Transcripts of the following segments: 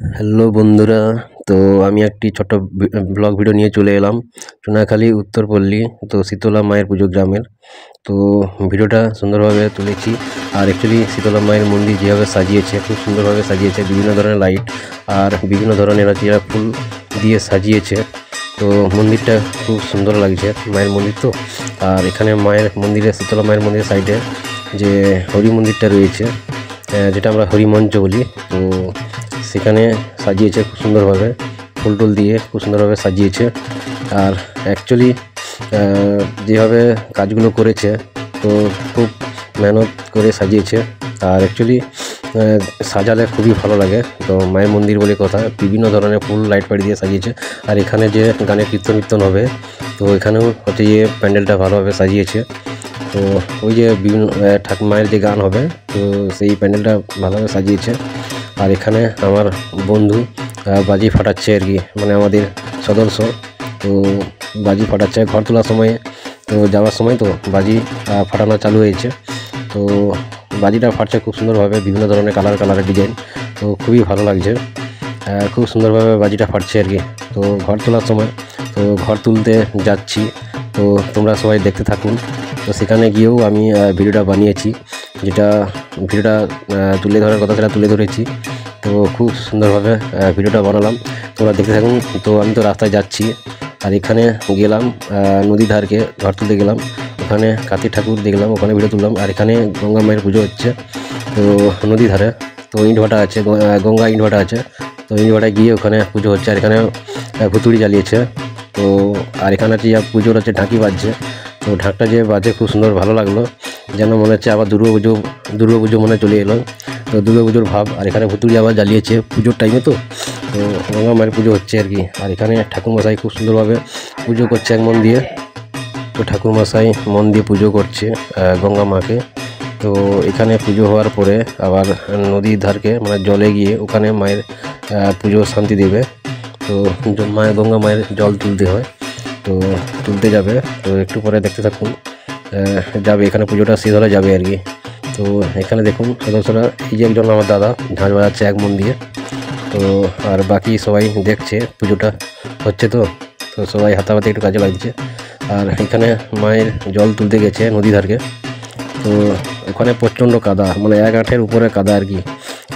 Hello বন্ধুরা, তো আমি একটি ছোট ব্লগ ভিডিও নিয়ে চলে এলাম সোনাখালী উত্তরপল্লী, তো শীতলা মায়ের পুজো গ্রামের। তো ভিডিওটা সুন্দরভাবে তুলেছি। আর অ্যাকচুয়ালি শীতলা মায়ের মন্দির যেভাবে সাজিয়েছে, খুব সুন্দরভাবে সাজিয়েছে, বিভিন্ন ধরনের লাইট আর বিভিন্ন ধরনের ফুল দিয়ে সাজিয়েছে। তো মন্দিরটা খুব সুন্দর লাগছে, মায়ের মন্দির তো। আর এখানে মায়ের মন্দিরে, শীতলা মায়ের মন্দিরের সাইডে যে হরি মন্দিরটা রয়েছে, যেটা আমরা হরিমঞ্চ বলি, তো সেখানে সাজিয়েছে খুব সুন্দরভাবে, ফুল টুল দিয়ে খুব সুন্দরভাবে সাজিয়েছে। আর অ্যাকচুয়ালি যেভাবে কাজগুলো করেছে, তো খুব মেহনত করে সাজিয়েছে। আর অ্যাকচুয়ালি সাজালে খুবই ভালো লাগে। তো মায়ের মন্দির বলে কথা, বিভিন্ন ধরনের ফুল লাইট ফাইট দিয়ে সাজিয়েছে। আর এখানে যে গানের কীর্তন হবে, তো এখানেও হচ্ছে যে প্যান্ডেলটা ভালোভাবে সাজিয়েছে। তো ওই যে বিভিন্ন মায়ের যে গান হবে, তো সেই প্যান্ডেলটা ভালোভাবে সাজিয়েছে। আর এখানে আমার বন্ধু বাজি ফাটাচ্ছে আর কি, মানে আমাদের সদস্য। তো বাজি ফাটাচ্ছে ঘর তোলার সময়, তো যাওয়ার সময় তো বাজি ফাটানো চালু হয়েছে। তো বাজিটা ফাটছে খুব সুন্দরভাবে, বিভিন্ন ধরনের কালারের ডিজাইন। তো খুবই ভালো লাগছে, খুব সুন্দরভাবে বাজিটা ফাটছে আর কি। তো ঘর তোলার সময়, তো ঘর তুলতে যাচ্ছি, তো তোমরা সবাই দেখতে থাকুন। তো সেখানে গিয়েও আমি ভিডিওটা বানিয়েছি, যেটা ভিডিওটা তুলে ধরার কথা সেটা তুলে ধরেছি। তো খুব সুন্দরভাবে ভিডিওটা বানালাম, তোমরা দেখতে থাকুন। তো আমি তো রাস্তায় যাচ্ছি, আর এখানে গেলাম নদীর ধারকে, ঘর তুলতে গেলাম। ওখানে কার্তিক ঠাকুর দেখলাম, ওখানে ভিডিও তুললাম। আর এখানে গঙ্গা মায়ের পুজো হচ্ছে, তো নদীর ধারে। তো ইট ভাটা আছে, গঙ্গা ইট ভাটা আছে। তো ইট ভাটায় গিয়ে ওখানে পুজো হচ্ছে। আর এখানে ভুতুড়ি জ্বালিয়েছে। তো আর এখানে হচ্ছে পুজোর হচ্ছে ঢাকি বাজছে। তো ঢাকটা যে বাজে খুব সুন্দর, ভালো লাগলো, যেন মনে হচ্ছে আবার দুর্গাপুজো মনে চলে এলো। তো দুর্গাপুজোর ভাব। আর এখানে ভুতুড়ি আবার জ্বালিয়েছে পুজোর টাইমে, তো গঙ্গা মায়ের পুজো হচ্ছে আর কি। আর এখানে ঠাকুরমশাই খুব সুন্দরভাবে পুজো করছে এক মন দিয়ে। তো ঠাকুরমশাই মন দিয়ে পুজো করছে গঙ্গা মাকে। তো এখানে পুজো হওয়ার পরে আবার নদীর ধারকে, মানে জলে গিয়ে ওখানে মায়ের পুজো শান্তি দেবে। তো গঙ্গা মায়ের জল তুলতে হয়, তো তুলতে যাবে। তো একটু পরে দেখতে থাকুন, যাবে এখানে পুজোটা শেষ হলে যাবে আর কি। তো এখানে দেখুন সদস্যরা, এই যে একজন আমার দাদা ঝাঁঝ বাজাচ্ছে এক মন দিয়ে। তো আর বাকি সবাই দেখছে পুজোটা হচ্ছে, তো সবাই হাতাহাতি একটু কাজে লাগছে। আর এখানে মায়ের জল তুলতে গেছে নদী ধারকে। তো ওখানে প্রচণ্ড কাদা, মানে 1 আঁটের উপরে কাদা আর কি,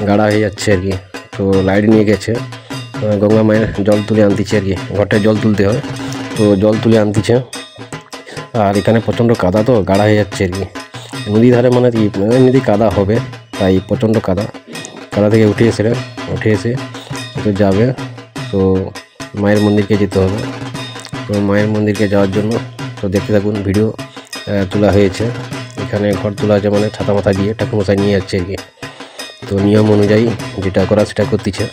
গাড়া হয়ে যাচ্ছে আর কি। তো লাইট নিয়ে গেছে, গঙ্গা মায়ের জল তুলে আনতেছে আর কি, ঘরটায় জল তুলতে হয়, তো জল তুলে আনতেছে। আর এখানে প্রচণ্ড কাদা, তো গাড়া হয়ে যাচ্ছে আর কি। নদী ধারে মানে কি এমনিতেই কাদা হবে, তাই প্রচণ্ড কাদা থেকে উঠে এসে তো যাবে। তো মায়ের মন্দিরকে যেতে হবে। তো মায়ের মন্দিরকে যাওয়ার জন্য তো দেখতে থাকুন, ভিডিও তোলা হয়েছে। এখানে ঘর তোলা আছে, মানে ছাতা মাথা দিয়ে ঠাকুরমশাই নিয়ে যাচ্ছে আর কি। তো নিয়ম অনুযায়ী যেটা করা সেটা করতেছে।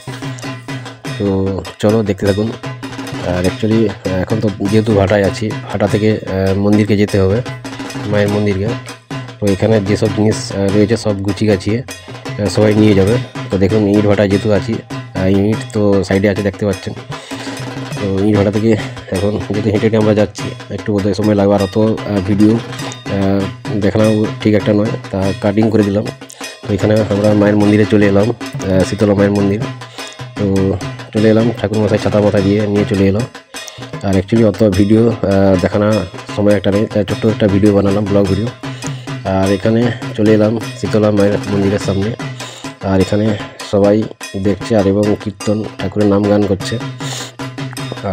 তো চলো দেখতে থাকুন। আর অ্যাকচুয়ালি এখন তো যেহেতু ভাটায় আছি, ভাটা থেকে মন্দিরকে যেতে হবে, মায়ের মন্দিরকে। তো এখানে যেসব জিনিস রয়েছে সব গুছিয়ে গাছিয়ে সবাই নিয়ে যাবে। তো দেখুন ইট ভাটায় যেহেতু আছি, ইট তো সাইডে আছে দেখতে পাচ্ছেন। তো ইট ভাটা থেকে এখন যেহেতু হেঁটে আমরা যাচ্ছি, একটু বোধহয় সময় লাগবে। আর অত ভিডিও দেখানো ঠিক একটা নয়, তা কাটিং করে দিলাম। তো এখানে আমরা মায়ের মন্দিরে চলে এলাম, শীতলা মায়ের মন্দির। তো চলে এলাম, ঠাকুরমশাই ছাতা মাথা দিয়ে নিয়ে চলে এলো। আর অ্যাকচুয়ালি অত ভিডিও দেখানোর সময় একটা নেই, তাই ছোট্ট একটা ভিডিও বানালাম, ব্লগ ভিডিও। আর এখানে চলে এলাম শীতলা মায়ের মন্দিরের সামনে। আর এখানে সবাই দেখছে, আর এবং কীর্তন ঠাকুরের নাম গান করছে।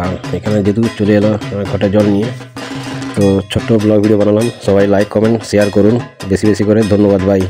আর এখানে যেহেতু চলে এলো ঘটে জল নিয়ে, তো ছোট্ট ব্লগ ভিডিও বানালাম। সবাই লাইক কমেন্ট শেয়ার করুন বেশি করে। ধন্যবাদ, বাই।